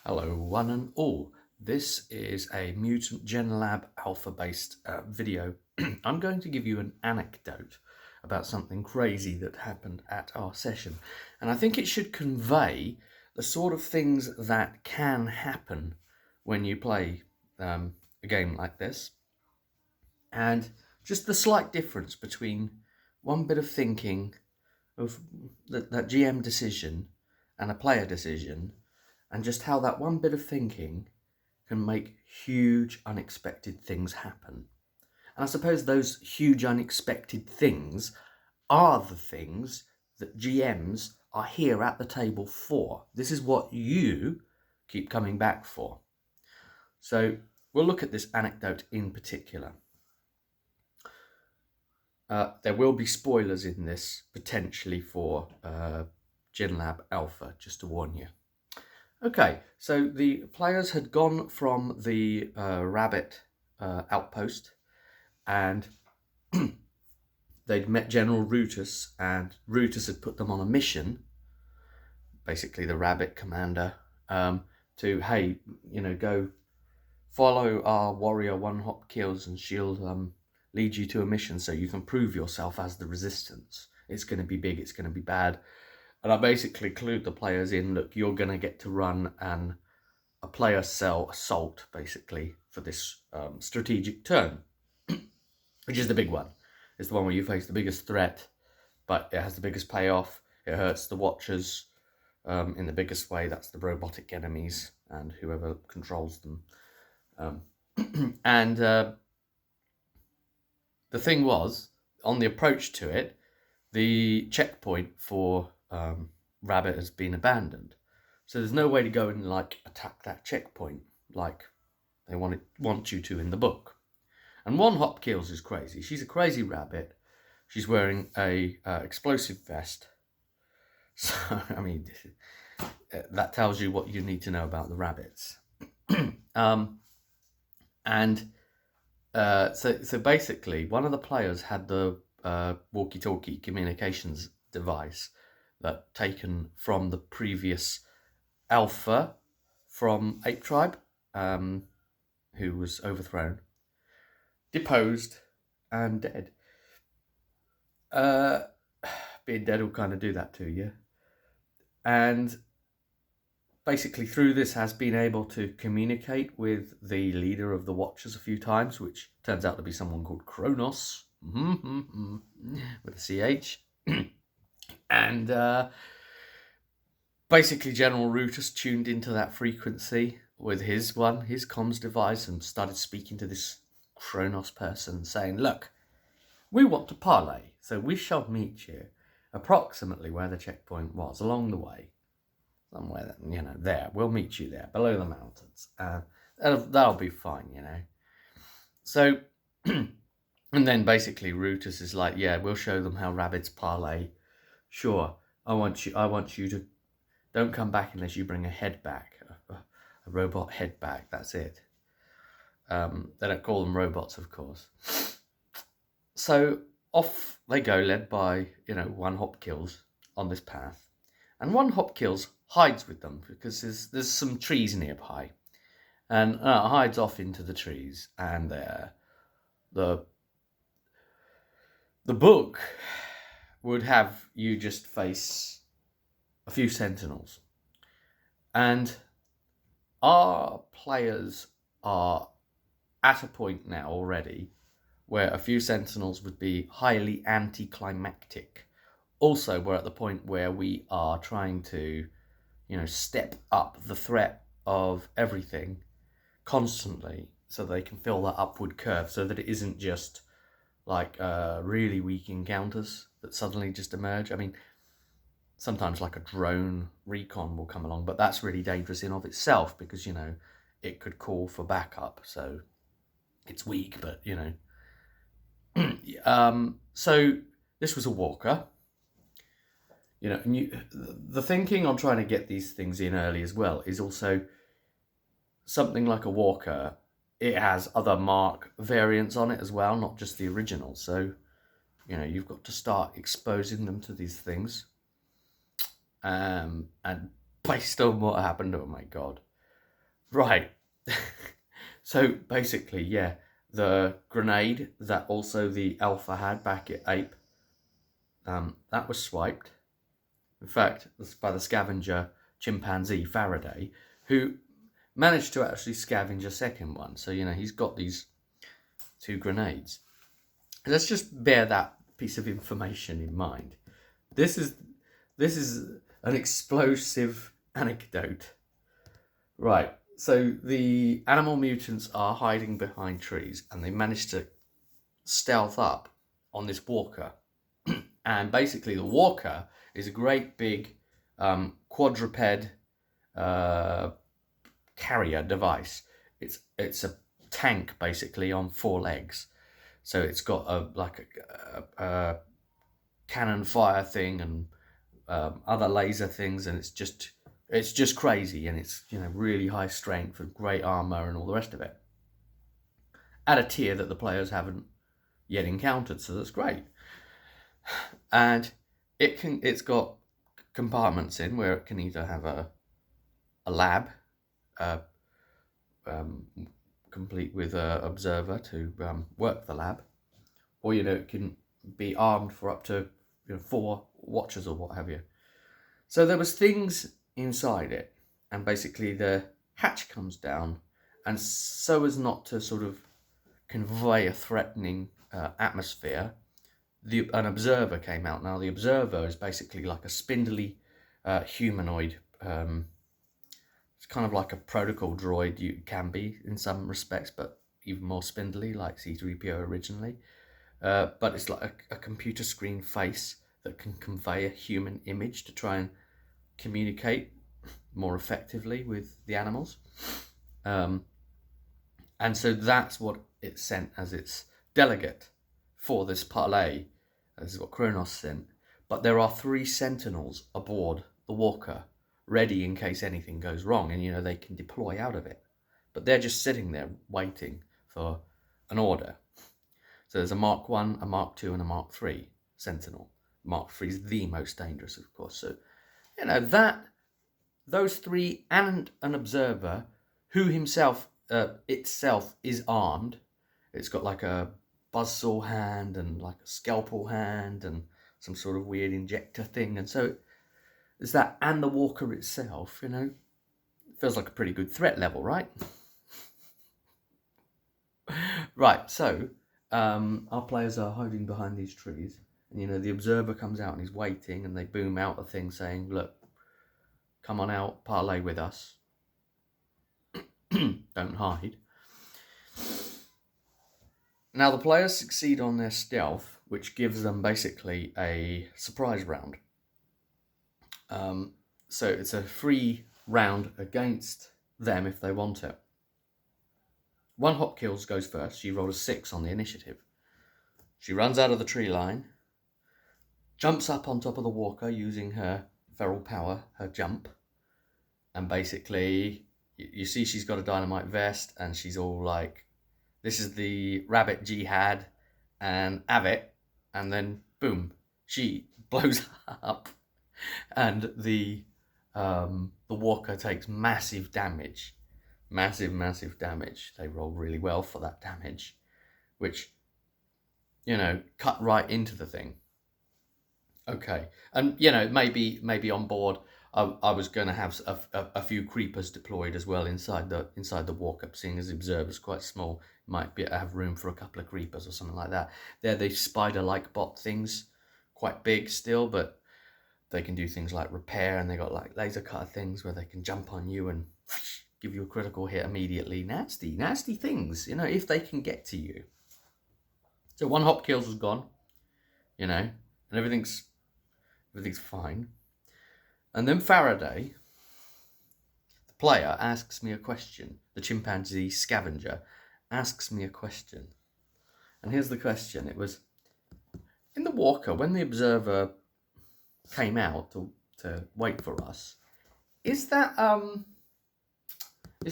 Hello one and all. This is a Mutant Genlab alpha based video. I'm going to give you an anecdote about something crazy that happened at our session. And I think it should convey the sort of things that can happen when you play a game like this. And just the slight difference between one bit of thinking of that GM decision and a player decision, and just how that one bit of thinking can make huge unexpected things happen. And I suppose those huge unexpected things are the things that GMs are here at the table for. This is what you keep coming back for. So we'll look at this anecdote in particular. There will be spoilers in this, potentially, for Genlab Alpha, just to warn you. Okay, so the players had gone from the rabbit outpost, and they'd met General Rutus, and Rutus had put them on a mission, basically the rabbit commander, to, hey, go follow our warrior One Hop Kills, and she'll lead you to a mission so you can prove yourself as the resistance. It's going to be big, it's going to be bad. And I basically clued the players in, look, you're going to get to run a player cell assault, basically, for this strategic turn, which is the big one. It's the one where you face the biggest threat, but it has the biggest payoff. It hurts the Watchers in the biggest way. That's the robotic enemies and whoever controls them. And the thing was, on the approach to it, the checkpoint for Rabbit has been abandoned. So there's no way to go and attack that checkpoint like they want you to in the book. And One Hop Kills is crazy. She's a crazy rabbit. She's wearing a explosive vest. So, I mean, that tells you what you need to know about the rabbits. So basically, one of the players had the walkie-talkie communications device that taken from the previous alpha from Ape Tribe, who was overthrown, deposed, and dead. Being dead will kind of do that to you. And basically through this has been able to communicate with the leader of the Watchers a few times, which turns out to be someone called Kronos, with a CH. And basically General Rutus tuned into that frequency with his comms device, and started speaking to this Kronos person, saying, look, we want to parley, so we shall meet you approximately where the checkpoint was, along the way. Somewhere, there. We'll meet you there, below the mountains. That'll be fine, So, and then basically Rutus is like, yeah, we'll show them how rabbits parlay. Sure, I want you to, don't come back unless you bring a head back, a robot head back, that's it. They don't call them robots, of course. So off they go, led by, One Hop Kills on this path. And One Hop Kills hides with them because there's some trees nearby, and hides off into the trees. And the book would have you just face a few sentinels, and our players are at a point now already where a few sentinels would be highly anticlimactic. Also, we're at the point where we are trying to, step up the threat of everything constantly so they can fill that upward curve, so that it isn't just like really weak encounters that suddenly just emerge. I mean, sometimes like a drone recon will come along, but that's really dangerous in of itself because, it could call for backup. So it's weak, but, so this was a walker. And the thinking on trying to get these things in early as well is also something like a walker. It has other mark variants on it as well, not just the original. So, you've got to start exposing them to these things. And based on what happened, oh my God, Right. So basically, yeah, the grenade that also the Alpha had back at Ape, that was swiped. In fact, by the scavenger chimpanzee Faraday, who managed to actually scavenge a second one. So, he's got these 2 grenades. Let's just bear that piece of information in mind. This is an explosive anecdote. Right. So the animal mutants are hiding behind trees, and they manage to stealth up on this walker. And basically, the walker is a great big quadruped carrier device. It's a tank basically on 4 legs. So it's got a cannon fire thing and other laser things, and it's just crazy, and it's really high strength and great armor and all the rest of it. At a tier that the players haven't yet encountered, so that's great. And it's got compartments in where it can either have a lab, complete with an observer to work the lab, or it can be armed for up to 4 watchers or what have you. So there was things inside it, and basically the hatch comes down, and so as not to sort of convey a threatening atmosphere, an observer came out. Now the observer is basically like a spindly humanoid. It's kind of like a protocol droid. You can be in some respects, but even more spindly, like C-3PO originally. But it's like a computer screen face that can convey a human image to try and communicate more effectively with the animals. And so that's what it sent as its delegate for this parlay. This is what Kronos sent. But there are 3 sentinels aboard the walker, ready in case anything goes wrong, and they can deploy out of it. But they're just sitting there waiting for an order. So there's a Mark 1, a Mark 2, and a Mark 3 sentinel. Mark 3 is the most dangerous, of course. So, those 3 and an observer who himself itself is armed. It's got like a buzzsaw hand and like a scalpel hand and some sort of weird injector thing. And so there's that, and the walker itself, it feels like a pretty good threat level, right? Right, so our players are hiding behind these trees, and the observer comes out and he's waiting, and they boom out a thing saying, look, come on out, parlay with us. Don't hide. Now the players succeed on their stealth, which gives them basically a surprise round. So it's a free round against them if they want it. 1 Hop Kills goes first. She rolled a 6 on the initiative. She runs out of the tree line, jumps up on top of the walker using her feral power, her jump, and basically you see she's got a dynamite vest, and she's all like, this is the rabbit jihad, and have it, and then boom, she blows up, and the walker takes massive damage. Massive damage. They roll really well for that damage, which, cut right into the thing. Okay, and maybe on board I was going to have a few creepers deployed as well inside the walk-up, seeing as the observer's quite small. Might have room for a couple of creepers or something like that. They're the spider-like bot things, quite big still, but they can do things like repair, and they got like laser cutter things where they can jump on you and give you a critical hit immediately. Nasty things, if they can get to you. So 1 Hop Kills was gone, and everything's fine. And then Faraday, the player, asks me a question. The chimpanzee scavenger asks me a question. And here's the question. It was, in the walker, when the observer came out to wait for us, is the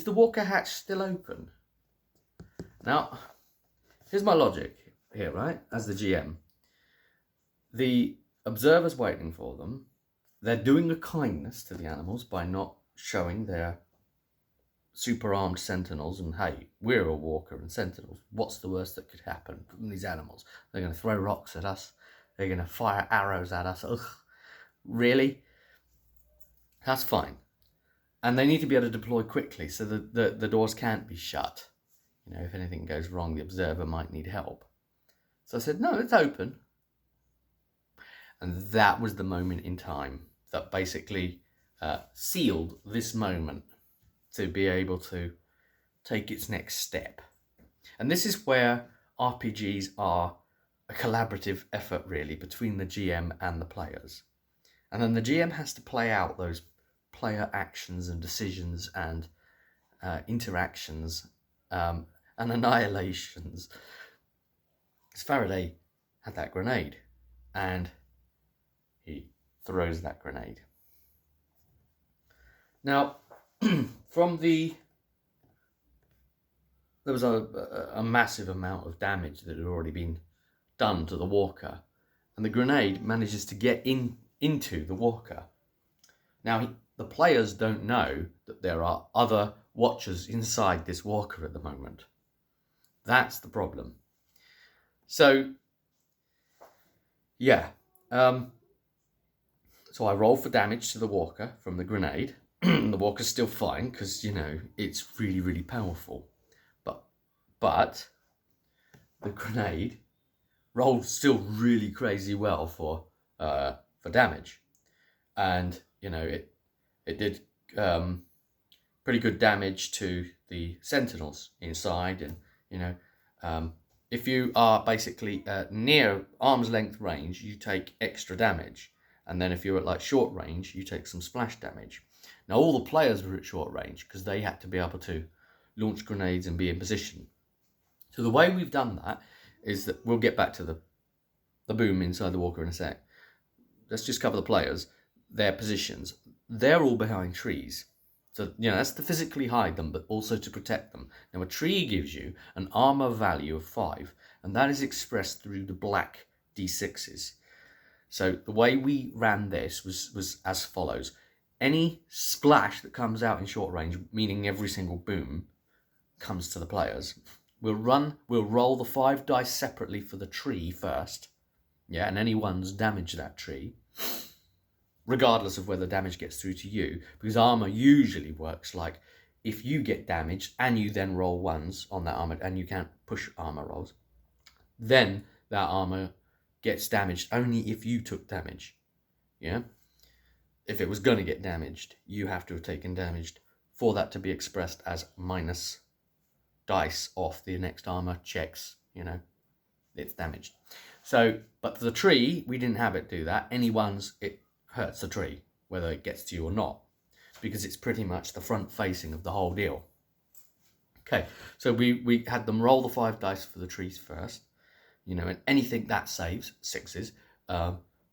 walker hatch still open? Now, here's my logic here, right? As the GM. The observer's waiting for them. They're doing a kindness to the animals by not showing their super armed sentinels, and hey, we're a walker and sentinels. What's the worst that could happen from these animals? They're going to throw rocks at us. They're going to fire arrows at us. Ugh, really? That's fine. And they need to be able to deploy quickly, so the doors can't be shut. You know, if anything goes wrong, the observer might need help. So I said, no, it's open. And that was the moment in time that basically sealed this moment to be able to take its next step. And this is where RPGs are a collaborative effort, really, between the GM and the players. And then the GM has to play out those player actions and decisions and interactions and annihilations. Because Faraday had that grenade, and he throws that grenade. Now, there was a massive amount of damage that had already been done to the walker, and the grenade manages to get into the walker. Now, the players don't know that there are other watchers inside this walker at the moment. That's the problem. So, yeah. So I roll for damage to the walker from the grenade. The walker's still fine because, you know, it's really, really powerful. But the grenade rolled still really crazy well for damage. And, you know, it did pretty good damage to the sentinels inside. And, you know, if you are basically near arm's length range, you take extra damage. And then if you're at like short range, you take some splash damage. Now all the players were at short range because they had to be able to launch grenades and be in position. So the way we've done that is that we'll get back to the boom inside the walker in a sec. Let's just cover the players, their positions. They're all behind trees. So, you know, that's to physically hide them, but also to protect them. Now, a tree gives you an armor value of 5, and that is expressed through the black d6s. So the way we ran this was as follows. Any splash that comes out in short range, meaning every single boom, comes to the players. We'll roll the 5 dice separately for the tree first. Yeah, and any ones damage that tree, regardless of whether damage gets through to you, because armor usually works like if you get damaged and you then roll ones on that armor and you can't push armor rolls, then that armor gets damaged only if you took damage. Yeah? If it was going to get damaged, you have to have taken damage for that to be expressed as minus dice off the next armor checks, you know, it's damaged. So, but for the tree, we didn't have it do that. Any ones, it hurts the tree, whether it gets to you or not, because it's pretty much the front facing of the whole deal. Okay, so we had them roll the 5 dice for the trees first, you know, and anything that saves, 6s,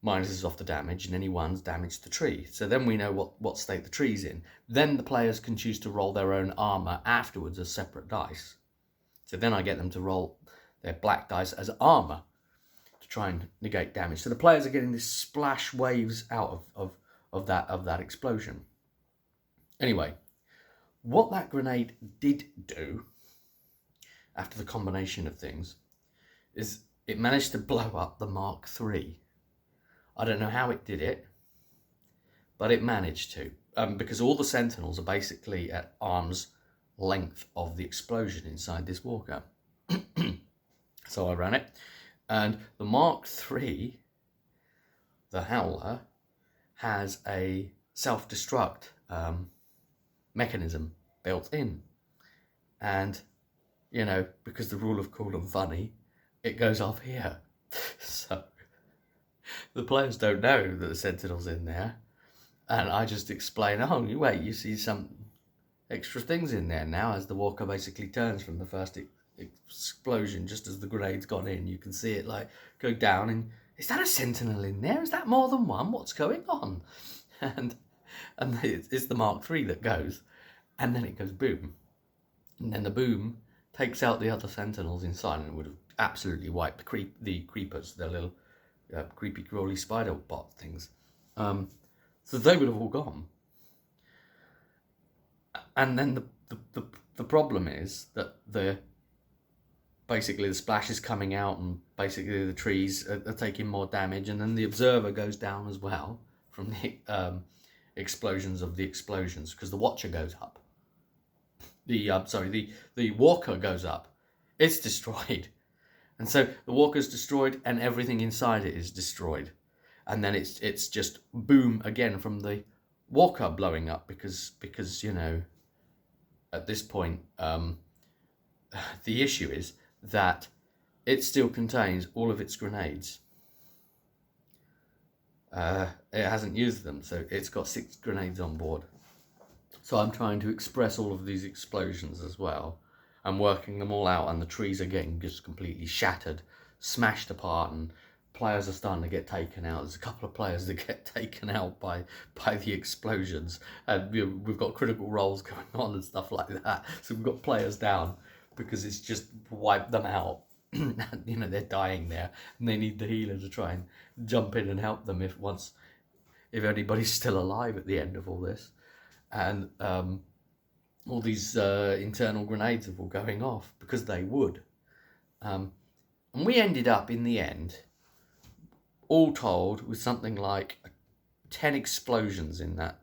minuses off the damage, and any ones damage the tree. So then we know what state the tree's in. Then the players can choose to roll their own armor afterwards as separate dice. So then I get them to roll their black dice as armor to try and negate damage. So the players are getting this splash waves out of that explosion. Anyway, what that grenade did do after the combination of things is it managed to blow up the Mark III. I don't know how it did it, but it managed to, because all the sentinels are basically at arm's length of the explosion inside this walker. So I ran it, and the Mark III, the Howler, has a self-destruct mechanism built in. And, you know, because the rule of cool and funny, it goes off here. So the players don't know that the sentinel's in there. And I just explain, oh, wait, you see some extra things in there now as the walker basically turns from the first explosion. Just as the grenade's gone in, you can see it like go down, and is that a sentinel in there? Is that more than one? What's going on? And it's the Mark III that goes, and then it goes boom. And then the boom takes out the other sentinels inside, and it would have absolutely wiped the creepers, the little creepy crawly spider bot things. So they would have all gone. And then the the problem is that basically the splash is coming out, and basically the trees are taking more damage, and then the observer goes down as well from the explosions of the explosions, because the watcher goes up. The walker goes up. It's destroyed, and so the walker's destroyed, and everything inside it is destroyed, and then it's just boom again from the walker blowing up, because you know, at this point the issue is that it still contains all of its grenades. It hasn't used them, so it's got 6 grenades on board. So I'm trying to express all of these explosions as well. I'm working them all out, and the trees are getting just completely shattered, smashed apart, and players are starting to get taken out. There's a couple of players that get taken out by the explosions, and we've got critical roles going on and stuff like that. So we've got players down because it's just wiped them out. You know, they're dying there, and they need the healer to try and jump in and help them if anybody's still alive at the end of all this. And all these internal grenades are all going off because they would. And we ended up in the end, all told, with something like 10 explosions in that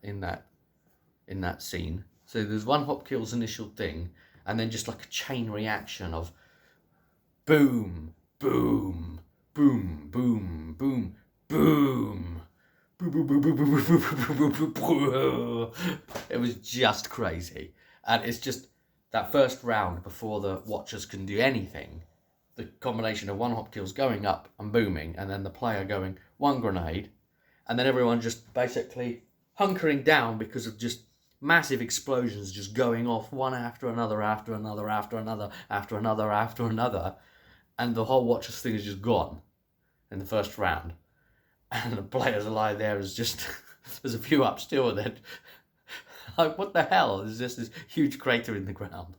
scene. So there's one Hopkill's initial thing, and then just like a chain reaction of boom, boom, boom, boom, boom, boom. It was just crazy. And it's just that first round before the watchers can do anything, the combination of one Hopkill's going up and booming, and then the player going one grenade, and then everyone just basically hunkering down because of just massive explosions just going off one after another, after another, after another, after another, after another, and the whole watchers thing is just gone in the first round. And the players alive there is just, there's a few up still, and then, like, what the hell? There's just this huge crater in the ground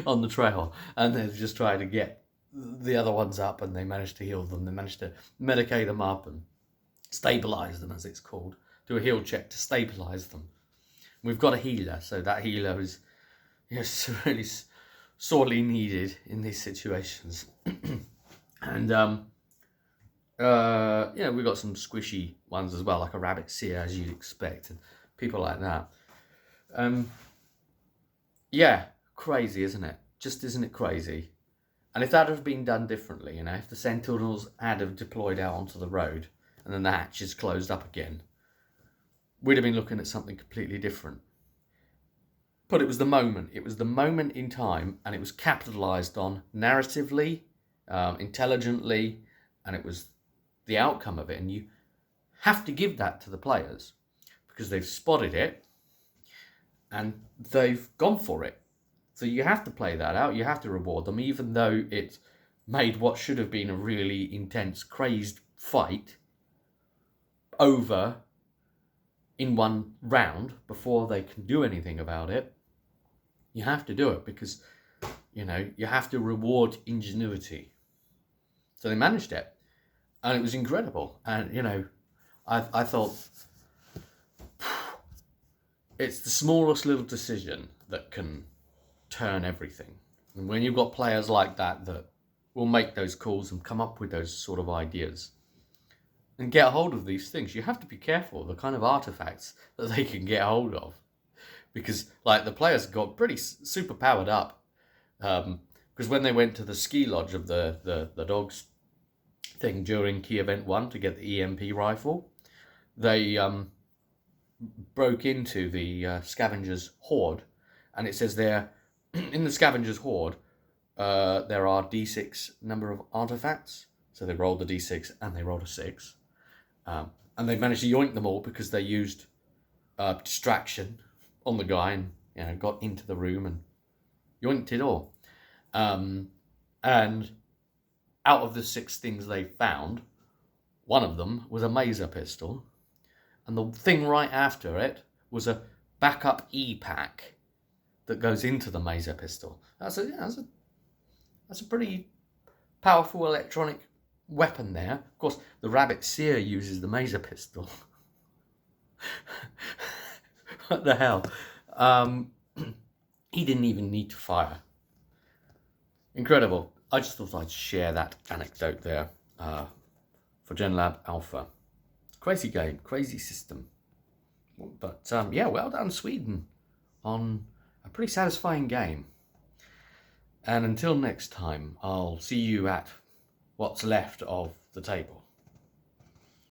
on the trail, and they're just trying to get the other ones up, and they managed to heal them. They managed to medicate them up and stabilize them, as it's called. Do a heal check to stabilize them. We've got a healer, so that healer is, yes, really sorely needed in these situations. And yeah, we've got some squishy ones as well, like a rabbit seer, as you'd expect, and people like that. Yeah, crazy, isn't it? Just isn't it crazy? And if that had been done differently, you know, if the Sentinels had have deployed out onto the road and then the hatches closed up again, we'd have been looking at something completely different. But it was the moment. It was the moment in time, and it was capitalised on narratively, intelligently, and it was the outcome of it. And you have to give that to the players because they've spotted it and they've gone for it. So you have to play that out. You have to reward them, even though it made what should have been a really intense, crazed fight over in one round before they can do anything about it. You have to do it because, you know, you have to reward ingenuity. So they managed it, and it was incredible. And, you know, I thought it's the smallest little decision that can turn everything. And when you've got players like that will make those calls and come up with those sort of ideas and get a hold of these things, you have to be careful the kind of artifacts that they can get hold of, because like the players got pretty super powered up, because when they went to the ski lodge of the dogs thing during key event 1 to get the EMP rifle, they broke into the scavengers horde, and it says there in the scavengers horde there are D6 number of artifacts. So they rolled the D6 and they rolled a 6, and they managed to yoink them all because they used distraction on the guy, and, you know, got into the room and yoinked it all. And out of the 6 things they found, one of them was a maser pistol, and the thing right after it was a backup E-pack that goes into the maser pistol. That's a pretty powerful electronic weapon there. Of course, the rabbit seer uses the maser pistol. What the hell? He didn't even need to fire. Incredible. I just thought I'd share that anecdote there for Genlab Alpha. Crazy game, crazy system. But yeah, well done Sweden on a pretty satisfying game. And until next time, I'll see you at what's left of the table.